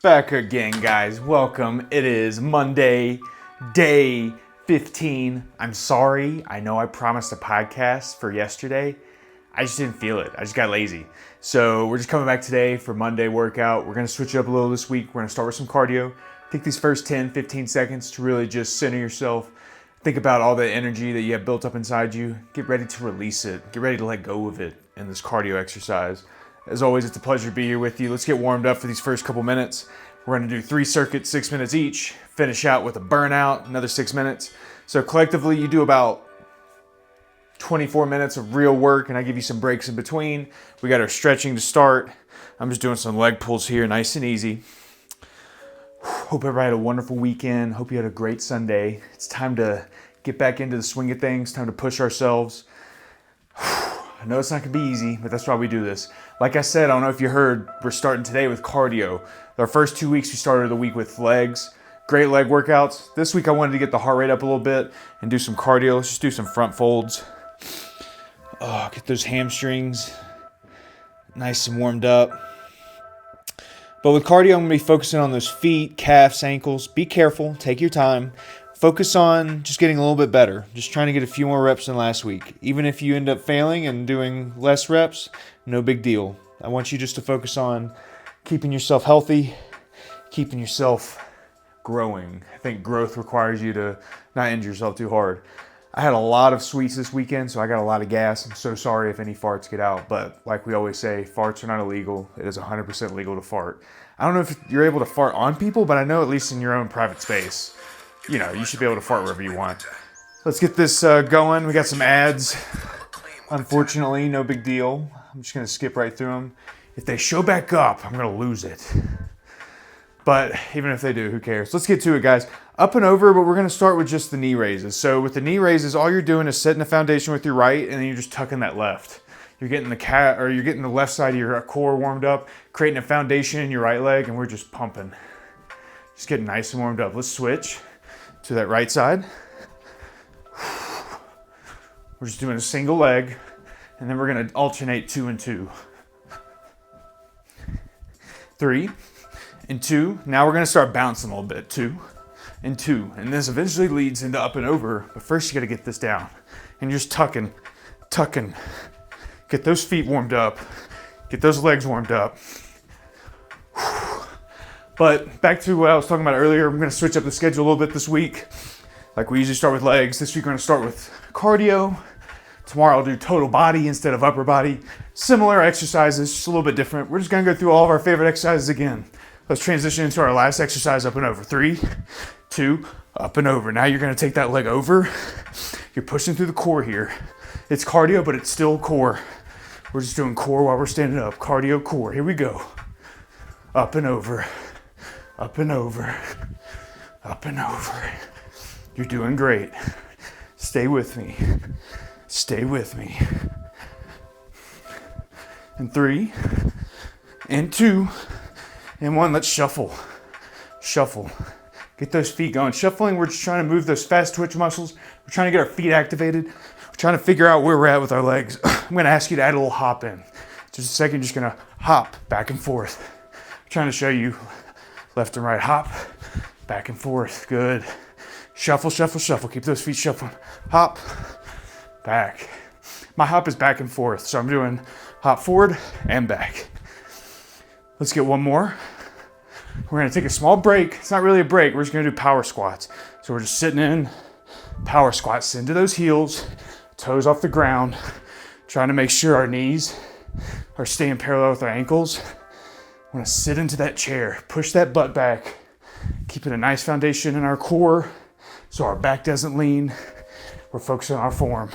Back again, guys. Welcome. It is Monday, day 15. I'm sorry. I know I promised a podcast for yesterday. I just didn't feel it. I just got lazy. So we're just coming back today for Monday workout. We're going to switch it up a little this week. We're going to start with some cardio. Take these first 10, 15 seconds to really just center yourself. Think about all the energy that you have built up inside you. Get ready to release it. Get ready to let go of it in this cardio exercise. As always, it's a pleasure to be here with you. Let's get warmed up for these first couple minutes. We're going to do 3 circuits, 6 minutes each. Finish out with a burnout, another 6 minutes. So collectively, you do about 24 minutes of real work, and I give you some breaks in between. We got our stretching to start. I'm just doing some leg pulls here, nice and easy. Hope everybody had a wonderful weekend. Hope you had a great Sunday. It's time to get back into the swing of things. Time to push ourselves. I know it's not going to be easy, but that's why we do this. Like I said, I don't know if you heard, we're starting today with cardio. Our first 2 weeks, we started the week with legs. Great leg workouts. This week, I wanted to get the heart rate up a little bit and do some cardio. Let's just do some front folds. Get those hamstrings nice and warmed up. But with cardio, I'm going to be focusing on those feet, calves, ankles. Be careful. Take your time. Focus on just getting a little bit better. Just trying to get a few more reps than last week. Even if you end up failing and doing less reps, no big deal. I want you just to focus on keeping yourself healthy, keeping yourself growing. I think growth requires you to not injure yourself too hard. I had a lot of sweets this weekend, so I got a lot of gas. I'm so sorry if any farts get out, but like we always say, farts are not illegal. It is 100% legal to fart. I don't know if you're able to fart on people, but I know at least in your own private space, you should be able to fart wherever you want. Let's get this going. We got some ads. Unfortunately, no big deal. I'm just going to skip right through them. If they show back up, I'm going to lose it. But even if they do, who cares? Let's get to it, guys. Up and over, but we're going to start with just the knee raises. So with the knee raises, all you're doing is setting the foundation with your right, and then you're just tucking that left. You're getting the left side of your core warmed up, creating a foundation in your right leg, and we're just pumping. Just getting nice and warmed up. Let's switch to that right side. We're just doing a single leg, and then we're going to alternate 2 and 2. 3 and 2. Now we're going to start bouncing a little bit. 2 and 2. And this eventually leads into up and over, but first you got to get this down. And you're just tucking. Get those feet warmed up. Get those legs warmed up. But back to what I was talking about earlier, I'm going to switch up the schedule a little bit this week. Like we usually start with legs. This week we're going to start with cardio. Tomorrow I'll do total body instead of upper body. Similar exercises, just a little bit different. We're just going to go through all of our favorite exercises again. Let's transition into our last exercise, up and over. 3, 2, up and over. Now you're going to take that leg over. You're pushing through the core here. It's cardio, but it's still core. We're just doing core while we're standing up. Cardio, core. Here we go. Up and over. Up and over, up and over. You're doing great. Stay with me. Stay with me. And 3, and 2, and 1. Let's shuffle. Shuffle. Get those feet going. Shuffling, we're just trying to move those fast twitch muscles. We're trying to get our feet activated. We're trying to figure out where we're at with our legs. I'm going to ask you to add a little hop in. Just a second, just going to hop back and forth. I'm trying to show you left and right, hop, back and forth, good. Shuffle, shuffle, shuffle, keep those feet shuffling. Hop, back. My hop is back and forth, so I'm doing hop forward and back. Let's get one more. We're gonna take a small break. It's not really a break, we're just gonna do power squats. So we're just sitting in, power squats into those heels, toes off the ground, trying to make sure our knees are staying parallel with our ankles. I want to sit into that chair, push that butt back, keeping a nice foundation in our core so our back doesn't lean. We're focusing on our form.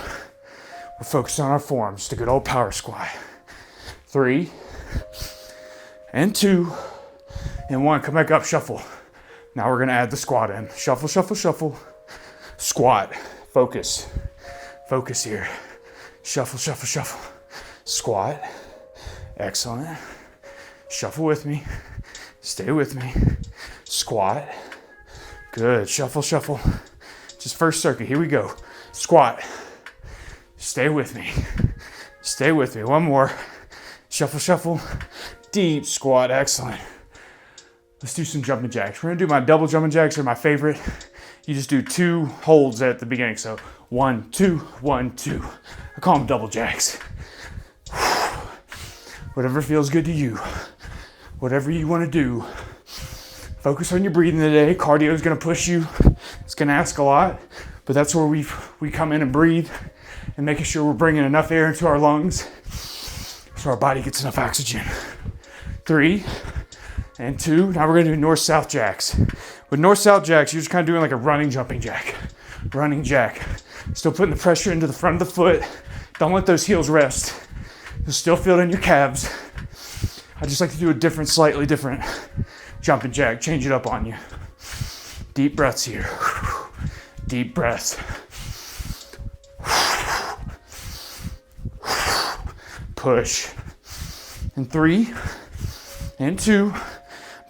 We're focused on our form. Just a good old power squat. 3, and 2, and 1. Come back up, shuffle. Now we're going to add the squat in. Shuffle, shuffle, shuffle. Squat. Focus. Focus here. Shuffle, shuffle, shuffle. Squat. Excellent. Shuffle with me. Stay with me. Squat. Good. Shuffle, shuffle. Just first circuit. Here we go. Squat. Stay with me. Stay with me. One more. Shuffle, shuffle. Deep squat. Excellent. Let's do some jumping jacks. We're gonna do my double jumping jacks, are my favorite. You just do 2 holds at the beginning. So 1, 2, 1, 2. I call them double jacks. Whatever feels good to you. Whatever you wanna do. Focus on your breathing today. Cardio is gonna push you. It's gonna ask a lot, but that's where we come in and breathe and making sure we're bringing enough air into our lungs so our body gets enough oxygen. 3 and 2. Now we're gonna do north-south jacks. With north-south jacks, you're just kind of doing like a running jumping jack. Running jack. Still putting the pressure into the front of the foot. Don't let those heels rest. You'll still feel it in your calves. I just like to do a different, slightly different jumping jack. Change it up on you. Deep breaths here. Deep breaths. Push. And 3 and 2.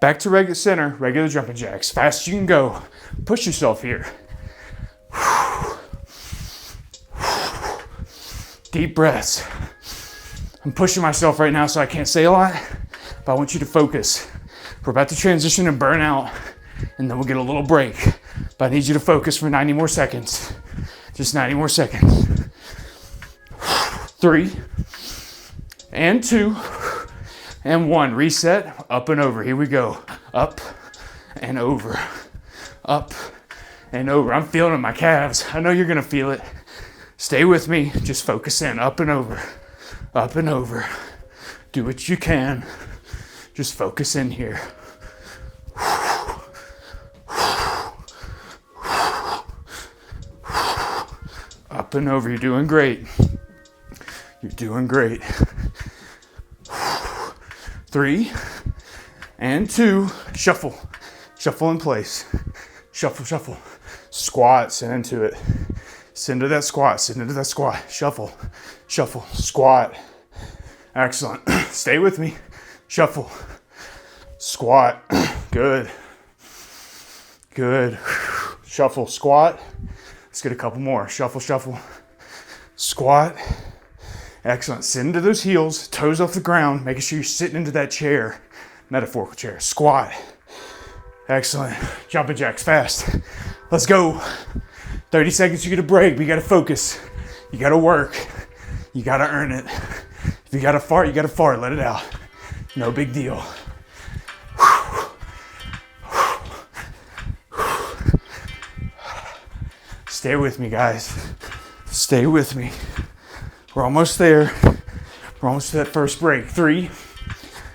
Back to regular center, regular jumping jacks. Fast as you can go. Push yourself here. Deep breaths. I'm pushing myself right now so I can't say a lot, but I want you to focus. We're about to transition and burn out, and then we'll get a little break. But I need you to focus for 90 more seconds. Just 90 more seconds. 3 and 2 and 1. Reset, up and over. Here we go. Up and over. Up and over. I'm feeling it in my calves. I know you're gonna feel it. Stay with me. Just focus in. Up and over. Up and over. Do what you can. Just focus in here. Up and over. You're doing great. You're doing great. 3 and 2. Shuffle. Shuffle in place. Shuffle, shuffle. Squat. Sit into it. Sit into that squat. Sit into that squat. Shuffle. Shuffle. Squat. Excellent. Stay with me. Shuffle. Squat. Good. Good. Shuffle. Squat. Let's get a couple more. Shuffle, shuffle. Squat. Excellent. Sit into those heels. Toes off the ground. Making sure you're sitting into that chair. Metaphorical chair. Squat. Excellent. Jumping jacks fast. Let's go. 30 seconds, you get a break, but you gotta focus. You gotta work. You gotta earn it. If you gotta fart, you gotta fart. Let it out. No big deal. Stay with me, guys. Stay with me. We're almost there. We're almost to that first break. 3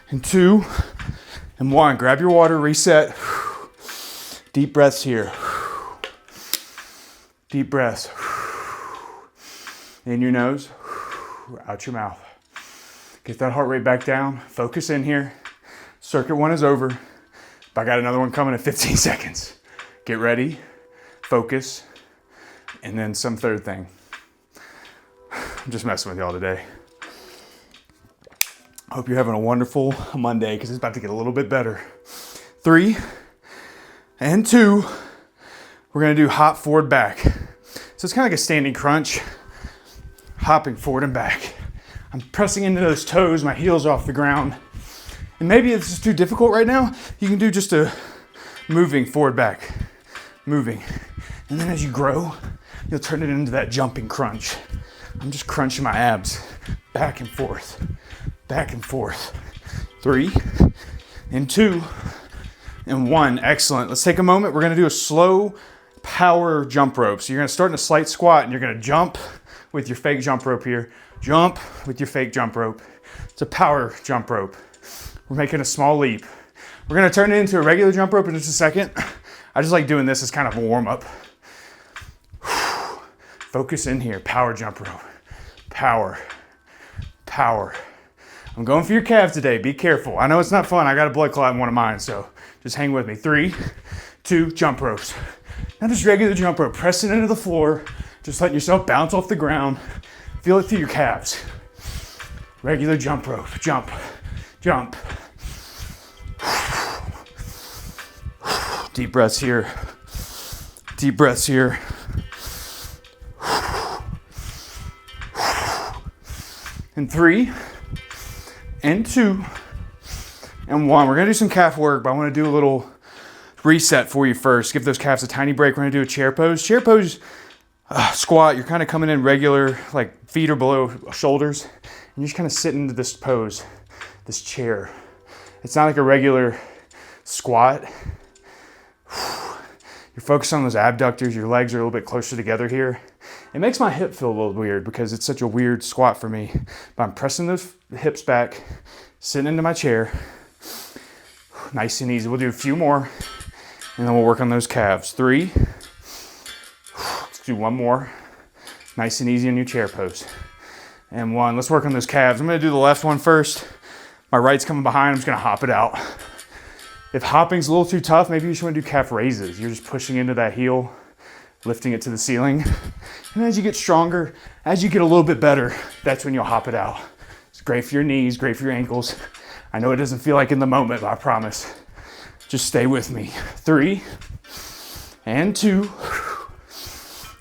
and 2 and 1. Grab your water, reset. Deep breaths here. Deep breaths. In your nose, out your mouth. Get that heart rate back down. Focus in here. Circuit 1 is over. But I got another one coming in 15 seconds. Get ready. Focus. And then some third thing. I'm just messing with y'all today. Hope you're having a wonderful Monday because it's about to get a little bit better. 3 and 2. We're gonna do hop forward back. So it's kind of like a standing crunch, hopping forward and back. I'm pressing into those toes, my heels off the ground. And maybe it's just too difficult right now. You can do just a moving forward back, moving. And then as you grow, you'll turn it into that jumping crunch. I'm just crunching my abs back and forth, back and forth. 3 and 2 and 1. Excellent. Let's take a moment. We're gonna do a slow power jump rope. So you're gonna start in a slight squat and you're gonna jump with your fake jump rope here. Jump with your fake jump rope. It's a power jump rope. We're making a small leap. We're gonna turn it into a regular jump rope in just a second. I just like doing this as kind of a warm up. Focus in here, power jump rope. Power, power. I'm going for your calves today, be careful. I know it's not fun, I got a blood clot in one of mine, so just hang with me. 3, 2, jump ropes. Now just regular jump rope, pressing into the floor, just letting yourself bounce off the ground. Feel it through your calves. Regular jump rope, jump, jump. Deep breaths here, deep breaths here. And 3 and 2 and 1. We're gonna do some calf work, but I wanna do a little reset for you first. Give those calves a tiny break. We're gonna do a chair pose. Chair pose, squat, you're kind of coming in regular, like feet are below shoulders, and you're just kind of sitting into this pose, this chair. It's not like a regular squat. You're focused on those abductors. Your legs are a little bit closer together here. It makes my hip feel a little weird because it's such a weird squat for me. But I'm pressing those hips back, sitting into my chair. Nice and easy. We'll do a few more, and then we'll work on those calves. 3. Let's do 1 more. Nice and easy in your chair pose. And 1. Let's work on those calves. I'm going to do the left one first. My right's coming behind. I'm just going to hop it out. If hopping's a little too tough, maybe you just want to do calf raises. You're just pushing into that heel, lifting it to the ceiling. And as you get stronger, as you get a little bit better, that's when you'll hop it out. It's great for your knees, great for your ankles. I know it doesn't feel like in the moment, but I promise. Just stay with me. 3, and 2,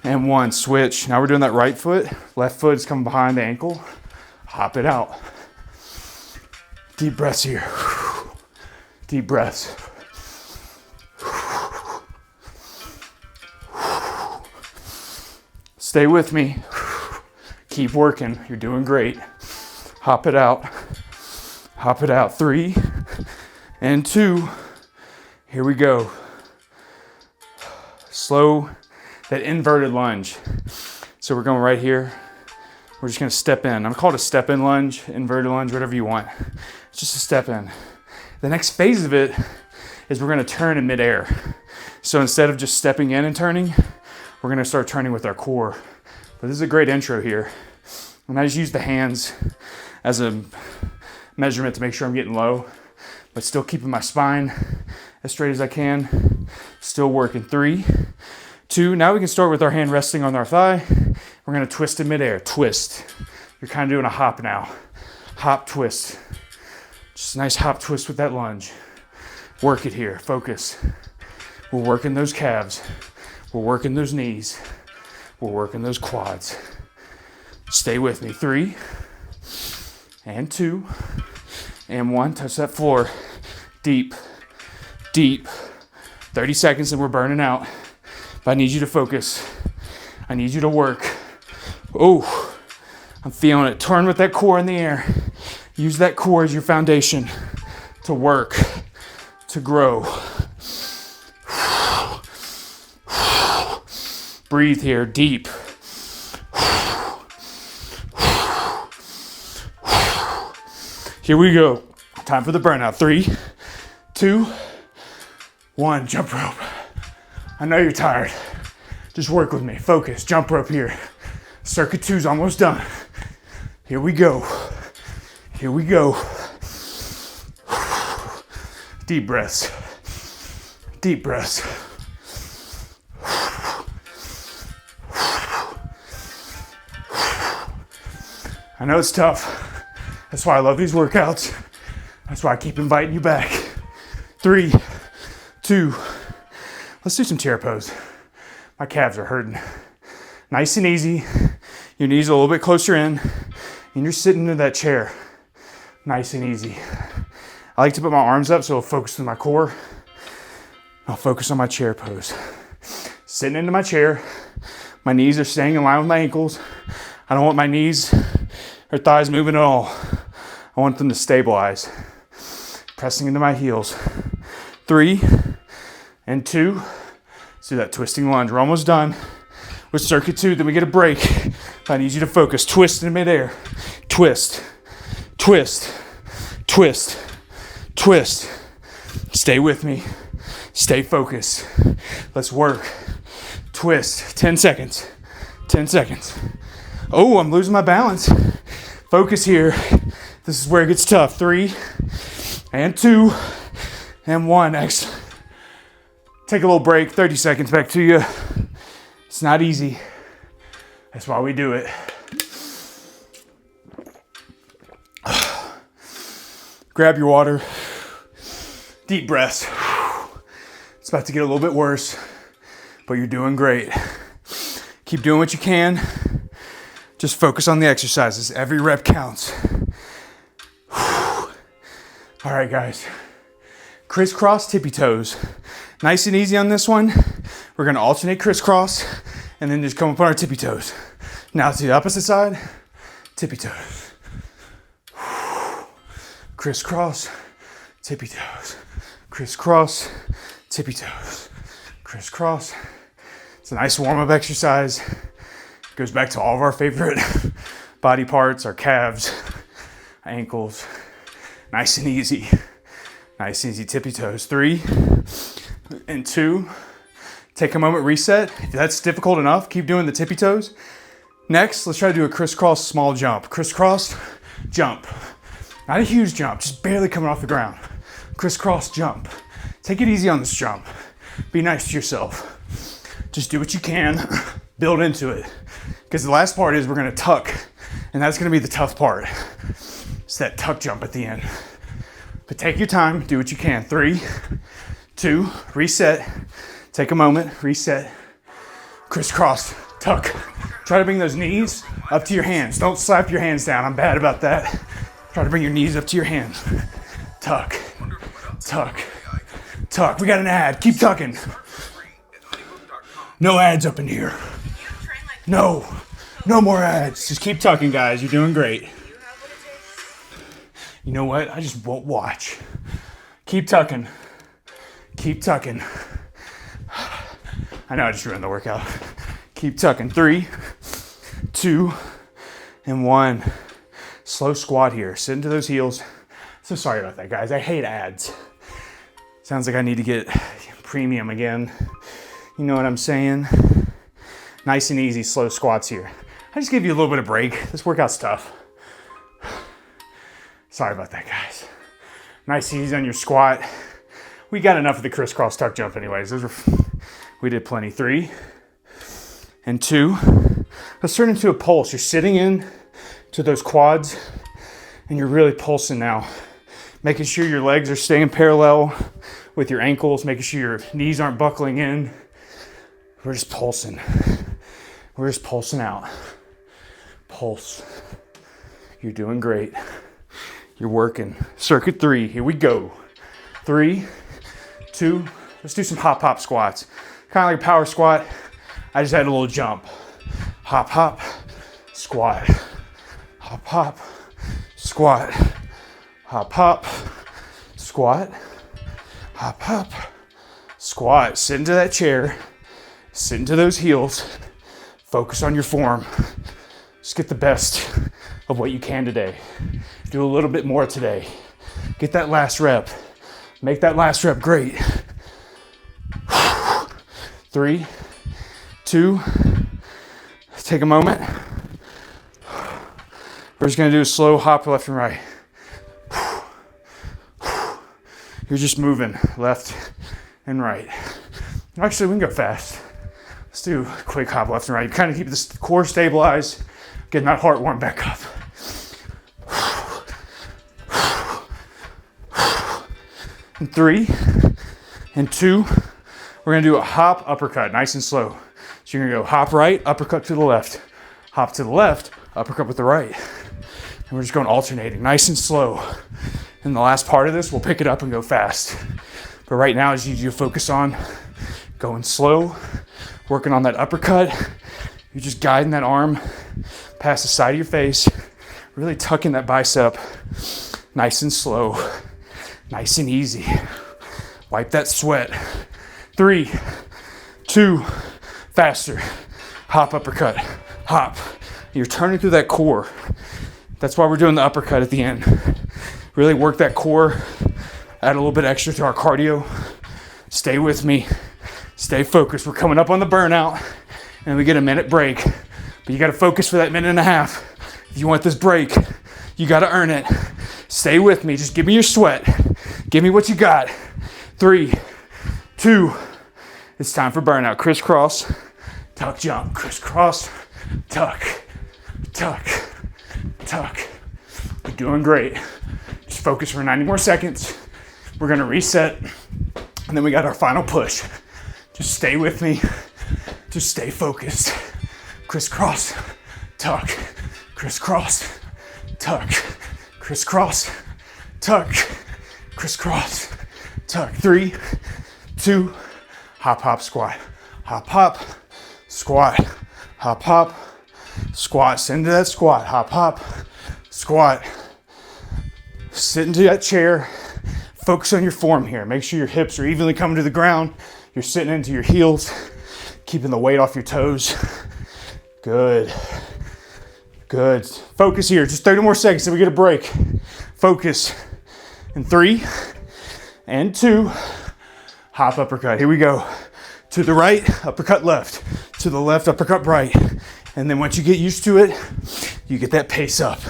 and 1. Switch. Now we're doing that right foot. Left foot is coming behind the ankle. Hop it out. Deep breaths here. Deep breaths. Stay with me. Keep working. You're doing great. Hop it out. Hop it out. 3, and 2. Here we go. Slow, that inverted lunge. So we're going right here. We're just gonna step in. I'm called a step in lunge, inverted lunge, whatever you want. It's just a step in. The next phase of it is we're gonna turn in midair. So instead of just stepping in and turning, we're gonna start turning with our core. But this is a great intro here. And I just use the hands as a measurement to make sure I'm getting low, but still keeping my spine as straight as I can. Still working. 3, 2. Now we can start with our hand resting on our thigh. We're gonna twist in midair. Twist. You're kind of doing a hop now. Hop, twist. Just a nice hop twist with that lunge. Work it here. Focus. We're working those calves. We're working those knees. We're working those quads. Stay with me. 3, and 2, and 1. Touch that floor. Deep, deep. 30 seconds and we're burning out. But I need you to focus. I need you to work. Oh, I'm feeling it. Turn with that core in the air. Use that core as your foundation to work, to grow. Breathe here, deep. Here we go. Time for the burnout. 3, 2, 1. Jump rope. I know you're tired. Just work with me. Focus. Jump rope here. Circuit 2's almost done. Here we go. Here we go. Deep breaths. Deep breaths. I know it's tough. That's why I love these workouts. That's why I keep inviting you back. 3, 2. Let's do some chair pose. My calves are hurting. Nice and easy. Your knees are a little bit closer in, and you're sitting in that chair. Nice and easy. I like to put my arms up so I'll focus on my core. I'll focus on my chair pose. Sitting into my chair. My knees are staying in line with my ankles. I don't want my knees or thighs moving at all. I want them to stabilize. Pressing into my heels. 3, and 2. Let's do that twisting lunge. We're almost done with circuit 2. Then we get a break. I need you to focus. Twist in midair. Twist, twist, twist, twist. Stay with me. Stay focused. Let's work. Twist. 10 seconds. 10 seconds. Oh, I'm losing my balance. Focus here. This is where it gets tough. 3, and 2, and 1. Excellent. Take a little break. 30 seconds. Back to you. It's not easy. That's why we do it. Grab your water. Deep breaths. It's about to get a little bit worse, but you're doing great. Keep doing what you can. Just focus on the exercises. Every rep counts. All right, guys. crisscross tippy toes. Nice and easy on this one. We're gonna alternate crisscross and then just come up on our tippy toes. Now to the opposite side, tippy toes. Crisscross, tippy toes. Crisscross, tippy toes. Crisscross. It's a nice warm-up exercise. Goes back to all of our favorite body parts, our calves, ankles. Nice and easy. Nice and easy tippy toes. 3 and 2. Take a moment, reset. If that's difficult enough, keep doing the tippy toes. Next, let's try to do a crisscross small jump. Crisscross jump. Not a huge jump, just barely coming off the ground. Crisscross jump. Take it easy on this jump. Be nice to yourself. Just do what you can. Build into it. Because the last part is we're gonna tuck, and that's gonna be the tough part. It's that tuck jump at the end. But take your time, do what you can. 3, 2, reset. Take a moment, reset. Crisscross, tuck. Try to bring those knees up to your hands. Don't slap your hands down, I'm bad about that. Try to bring your knees up to your hands. Tuck, tuck, tuck. We got an ad, keep tucking. No ads up in here. No more ads. Just keep tucking, guys, you're doing great. You know what, I just won't watch. Keep tucking, keep tucking. I know I just ruined the workout. Keep tucking. 3, 2, and 1. Slow squat here. Sit into those heels. So sorry about that, guys. I hate ads. Sounds like I need to get premium again. You know what I'm saying? Nice and easy, slow squats here. I just give you a little bit of break. This workout's tough. Sorry about that, guys. Nice and easy on your squat. We got enough of the crisscross tuck jump anyways. We did plenty. 3 and 2. Let's turn into a pulse. You're sitting in to those quads and you're really pulsing now. Making sure your legs are staying parallel with your ankles, making sure your knees aren't buckling in. We're just pulsing. We're just pulsing out. Pulse. You're doing great. You're working. Circuit 3, here we go. 3, 2, let's do some hop hop squats. Kind of like a power squat. I just had a little jump. Hop hop, squat. Hop hop, squat. Hop hop, squat. Hop hop, squat. Sit into that chair. Sit into those heels. Focus on your form. Just get the best of what you can today. Do a little bit more today. Get that last rep. Make that last rep great. 3, 2, take a moment. We're just gonna do a slow hop left and right. You're just moving left and right. Actually, we can go fast. Let's do a quick hop left and right. Kind of keep this core stabilized, getting that heart warmed back up. And 3 and 2, we're gonna do a hop uppercut, nice and slow. So you're gonna go hop right, uppercut to the left, hop to the left, uppercut with the right. And we're just going alternating, nice and slow. And the last part of this, we'll pick it up and go fast. But right now, I just need you to focus on going slow, working on that uppercut. You're just guiding that arm past the side of your face, really tucking that bicep, nice and slow. Nice and easy. Wipe that sweat. 3, 2, faster. Hop, uppercut, hop. You're turning through that core. That's why we're doing the uppercut at the end. Really work that core. Add a little bit extra to our cardio. Stay with me. Stay focused. We're coming up on the burnout and we get a minute break. But you gotta focus for that minute and a half. If you want this break, you gotta earn it. Stay with me. Just give me your sweat. Give me what you got. 3, 2, it's time for burnout. Crisscross, tuck jump. Crisscross, tuck, tuck, tuck. You're doing great. Just focus for 90 more seconds. We're gonna reset, and then we got our final push. Just stay with me. Just stay focused. Crisscross, tuck, crisscross, tuck, crisscross, tuck, crisscross, tuck. 3, 2, hop, hop, squat. Hop, hop, squat. Hop, hop, squat. Sit into that squat. Hop, hop, squat. Sit into that chair. Focus on your form here. Make sure your hips are evenly coming to the ground. You're sitting into your heels, keeping the weight off your toes. Good. Good. Focus here. Just 30 more seconds so we get a break. Focus. In 3 and 2. Hop, uppercut. Here we go. To the right, uppercut left. To the left, uppercut right. And then once you get used to it, you get that pace up.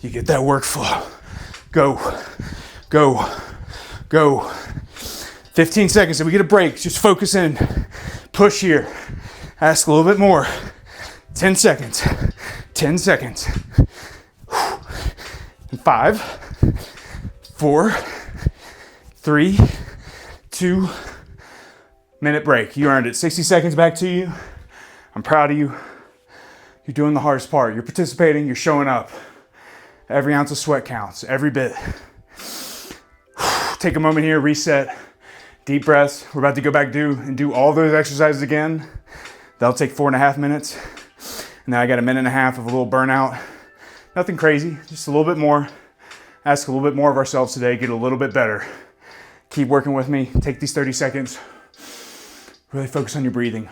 You get that workflow. Go. Go. Go. 15 seconds so we get a break. Just focus in. Push here. Ask a little bit more. 10 seconds. 10 seconds. 5, 4, 3, 2, minute break. You earned it. 60 seconds back to you. I'm proud of you. You're doing the hardest part. You're participating. You're showing up. Every ounce of sweat counts. Every bit. Take a moment here. Reset. Deep breaths. We're about to go back and do all those exercises again. That'll take 4.5 minutes. And then I got a minute and a half of a little burnout. Nothing crazy, just a little bit more. Ask a little bit more of ourselves today, get a little bit better. Keep working with me. Take these 30 seconds. Really focus on your breathing.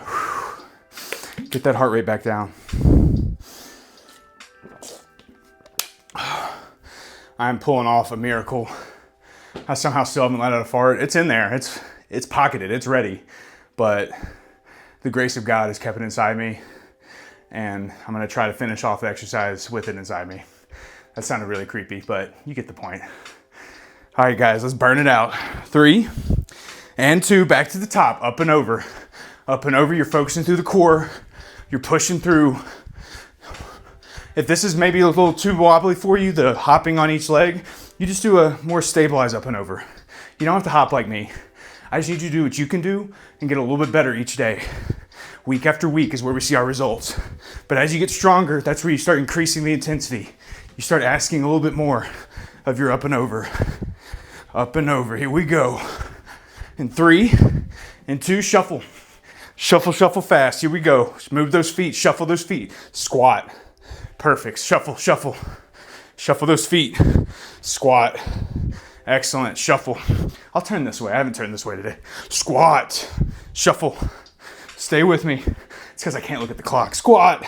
Get that heart rate back down. I'm pulling off a miracle. I somehow still haven't let out a fart. It's in there. It's pocketed. It's ready. But the grace of God has kept it inside me. And I'm gonna try to finish off the exercise with it inside me. That sounded really creepy, but you get the point. All right, guys, let's burn it out. 3 and 2, back to the top, up and over. Up and over, you're focusing through the core. You're pushing through. If this is maybe a little too wobbly for you, the hopping on each leg, you just do a more stabilized up and over. You don't have to hop like me. I just need you to do what you can do and get a little bit better each day. Week after week is where we see our results. But as you get stronger, that's where you start increasing the intensity. You start asking a little bit more of your up and over. Up and over. Here we go. In 3 and 2, shuffle. Shuffle, shuffle fast. Here we go. Just move those feet. Shuffle those feet. Squat. Perfect. Shuffle, shuffle. Shuffle those feet. Squat. Excellent. Shuffle. I'll turn this way. I haven't turned this way today. Squat. Shuffle. Stay with me. It's because I can't look at the clock. Squat.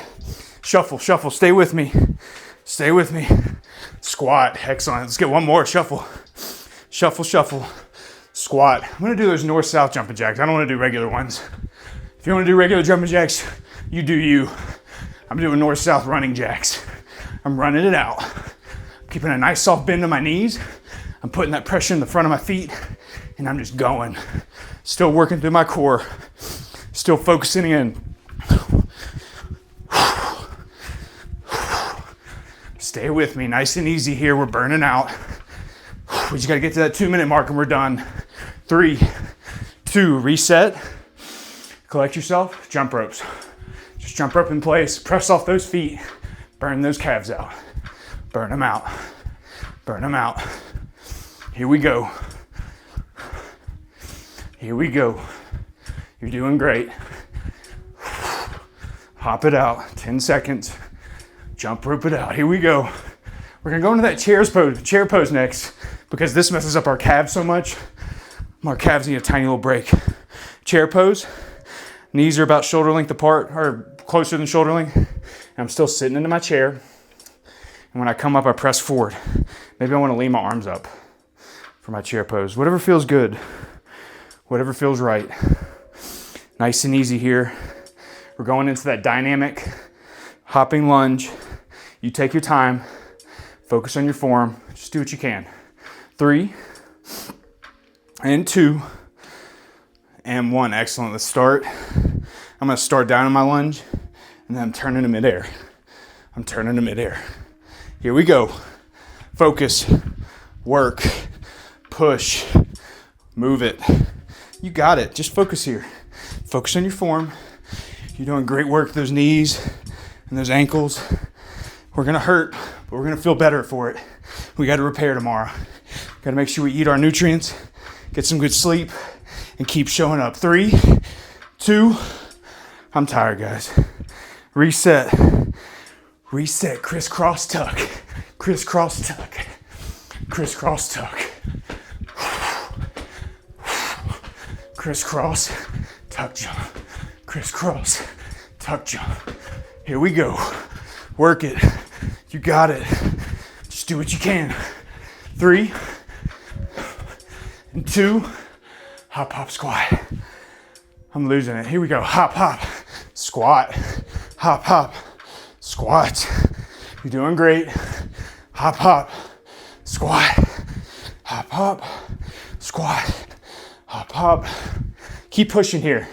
Shuffle, shuffle. Stay with me. Stay with me. Squat. Excellent. Let's get one more. Shuffle. Shuffle, shuffle. Squat. I'm going to do those north-south jumping jacks. I don't want to do regular ones. If you want to do regular jumping jacks, you do you. I'm doing north-south running jacks. I'm running it out. I'm keeping a nice soft bend in my knees. I'm putting that pressure in the front of my feet, and I'm just going. Still working through my core. Still focusing in. Stay with me, nice and easy here. We're burning out. We just gotta get to that 2-minute mark and we're done. 3, 2, reset. Collect yourself, jump ropes. Just jump rope in place, press off those feet, burn those calves out. Burn them out. Burn them out. Here we go. Here we go. You're doing great. Hop it out, 10 seconds. Jump rope it out, here we go. We're gonna go into that chair pose next because this messes up our calves so much. Our calves need a tiny little break. Chair pose, knees are about shoulder length apart or closer than shoulder length. And I'm still sitting into my chair. And when I come up, I press forward. Maybe I wanna lean my arms up for my chair pose. Whatever feels good, whatever feels right. Nice and easy here. We're going into that dynamic hopping lunge. You take your time, focus on your form, just do what you can. 3 and 2 and 1. Excellent. Let's start. I'm going to start down in my lunge and then I'm turning to midair. I'm turning to midair. Here we go. Focus, work, push, move it. You got it. Just focus here. Focus on your form. You're doing great work with those knees and those ankles. We're gonna hurt, but we're gonna feel better for it. We gotta repair tomorrow. Gotta make sure we eat our nutrients, get some good sleep, and keep showing up. 3, 2, I'm tired, guys. Reset, crisscross tuck, crisscross tuck, crisscross tuck, crisscross, tuck jump, crisscross, tuck jump. Here we go. Work it. You got it. Just do what you can. 3 and 2, hop, hop, squat. I'm losing it. Here we go. Hop, hop, squat, hop, hop, squat. You're doing great. Hop, hop, squat, hop, hop, squat, hop, hop. Keep pushing here.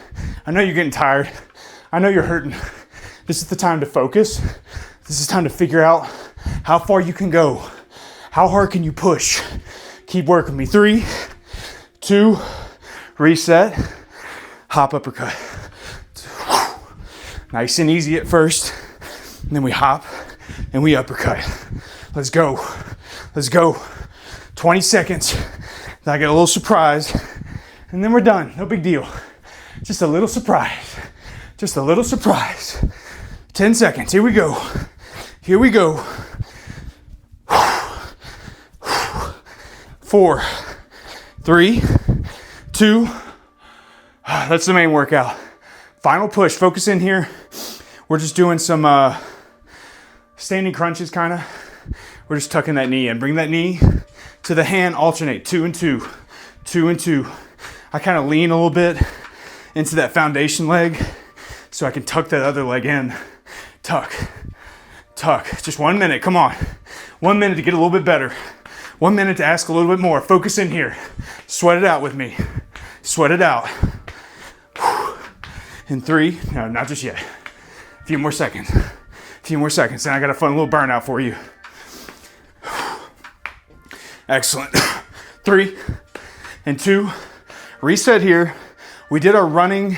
I know you're getting tired. I know you're hurting. This is the time to focus. This is time to figure out how far you can go. How hard can you push? Keep working me. 3, 2, reset, hop, uppercut. Nice and easy at first. And then we hop and we uppercut. Let's go. Let's go. 20 seconds. Then I get a little surprise. And then we're done. No big deal. Just a little surprise. Just a little surprise. 10 seconds. Here we go. Here we go. 4, 3, 2. That's the main workout. Final push. Focus in here. We're just doing some standing crunches, kind of. We're just tucking that knee in. Bring that knee to the hand. Alternate. 2 and 2. 2 and 2. I kind of lean a little bit into that foundation leg so I can tuck that other leg in. Tuck. Tuck. Just 1 minute. Come on. 1 minute to get a little bit better. 1 minute to ask a little bit more. Focus in here. Sweat it out with me. Sweat it out. In 3. No, not just yet. A few more seconds. A few more seconds. Then I got a fun little burnout for you. Excellent. 3 and 2. Reset here. We did a running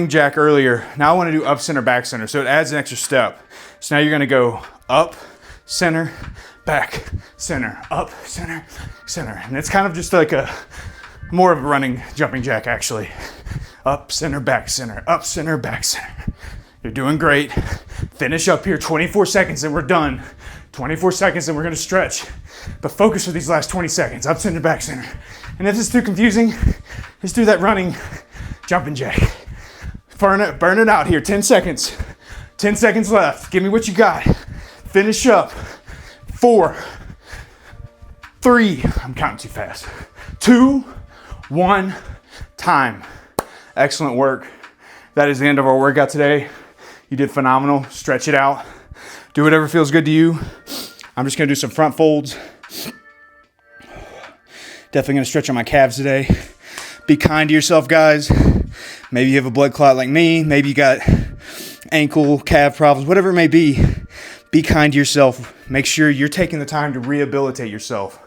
jack earlier. Now I want to do up, center, back, center. So it adds an extra step. So now you're going to go up, center, back, center, up, center, center. And it's kind of just like more of a running jumping jack actually. Up, center, back, center, up, center, back, center. You're doing great. Finish up here, 24 seconds and we're done. 24 seconds and we're gonna stretch. But focus for these last 20 seconds, up, center, back, center. And if it's too confusing, just do that running jumping jack. Burn it out here, 10 seconds. 10 seconds left, give me what you got. Finish up. 4, 3, I'm counting too fast. 2, 1, time. Excellent work. That is the end of our workout today. You did phenomenal. Stretch it out. Do whatever feels good to you. I'm just gonna do some front folds. Definitely gonna stretch on my calves today. Be kind to yourself, guys. Maybe you have a blood clot like me. Maybe you got ankle, calf problems, whatever it may be. Be kind to yourself. Make sure you're taking the time to rehabilitate yourself.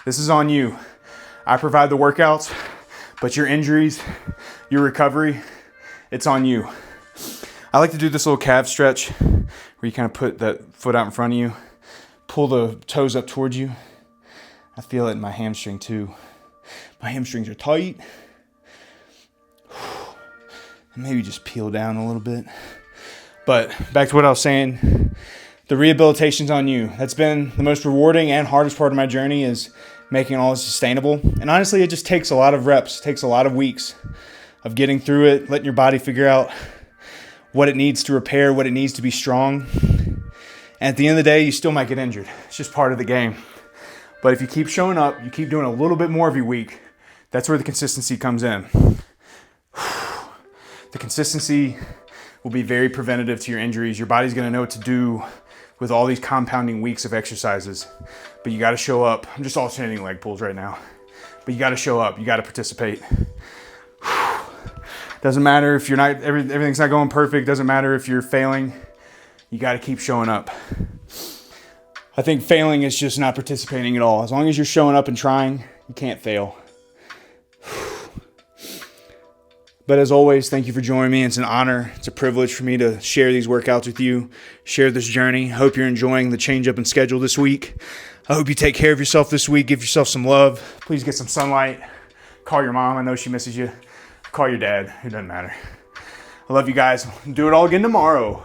This is on you. I provide the workouts, but your injuries, your recovery, it's on you. I like to do this little calf stretch where you kind of put that foot out in front of you, pull the toes up towards you. I feel it in my hamstring too. My hamstrings are tight. And maybe just peel down a little bit. But back to what I was saying, the rehabilitation's on you. That's been the most rewarding and hardest part of my journey, is making all this sustainable. And honestly, it just takes a lot of reps, takes a lot of weeks of getting through it, letting your body figure out what it needs to repair, what it needs to be strong. And at the end of the day, you still might get injured. It's just part of the game. But if you keep showing up, you keep doing a little bit more every week, that's where the consistency comes in. The consistency will be very preventative to your injuries. Your body's gonna know what to do with all these compounding weeks of exercises. But you gotta show up. I'm just alternating leg pulls right now. But you gotta show up, you gotta participate. Doesn't matter if you're not, everything's not going perfect. Doesn't matter if you're failing. You gotta keep showing up. I think failing is just not participating at all. As long as you're showing up and trying, you can't fail. But as always, thank you for joining me. It's an honor. It's a privilege for me to share these workouts with you, share this journey. Hope you're enjoying the change up in schedule this week. I hope you take care of yourself this week. Give yourself some love. Please get some sunlight. Call your mom. I know she misses you. Call your dad. It doesn't matter. I love you guys. Do it all again tomorrow.